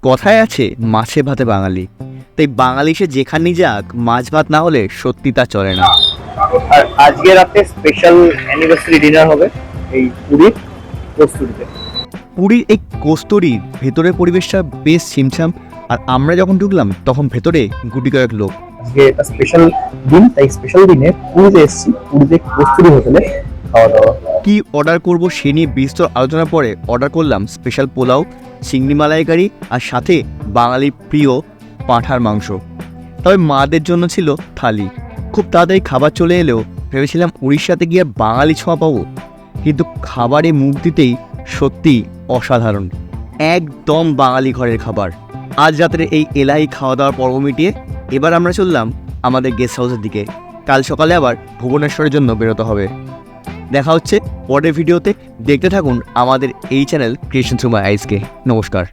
কথায় আছে মাছে ভাতে বাঙালি, তাই বাঙালি সে যেখানেই যাক মাছ ভাত না হলে সত্যি তা চলে না। আর আজকে রাতে স্পেশাল অ্যানিভার্সারি ডিনার হবে এই পুরীর কস্তুরীতে। পুরীর এই কস্তুরীর ভেতরের পরিবেশটা বেশ ছিমছাম, আর আমরা যখন ঢুকলাম তখন ভেতরে গুটি কয়েক লোক। আজকে একটা স্পেশাল দিন, তাই স্পেশাল দিনে পুরীতে এসেছি, পুরীতে কস্তুরী হোটেলে খাওয়া দাওয়া। কি অর্ডার করব সে নিয়ে বিস্তর আলোচনার পরে অর্ডার করলাম স্পেশাল পোলাও, চিংড়ি মালাইকারি আর সাথে বাঙালির প্রিয় পাঁঠার মাংস। তবে মাদের জন্য ছিল থালি। খুব তাড়াতাড়ি খাবার চলে এলেও ভেবেছিলাম উড়িষ্যাতে গিয়ে আর বাঙালি ছোঁয়া পাবো, কিন্তু খাবারে মুখ দিতেই সত্যি অসাধারণ, একদম বাঙালি ঘরের খাবার। আজ রাতের এই এলাহি খাওয়া দাওয়ার পর্ব মিটিয়ে এবার আমরা চললাম আমাদের গেস্ট হাউসের দিকে। কাল সকালে আবার ভুবনেশ্বরের জন্য বেরোতে হবে। দেখা হচ্ছে পরের ভিডিওতে। দেখতে থাকুন আমাদের এই চ্যানেল ক্রিয়েশন থ্রু মাই আইসকে। নমস্কার।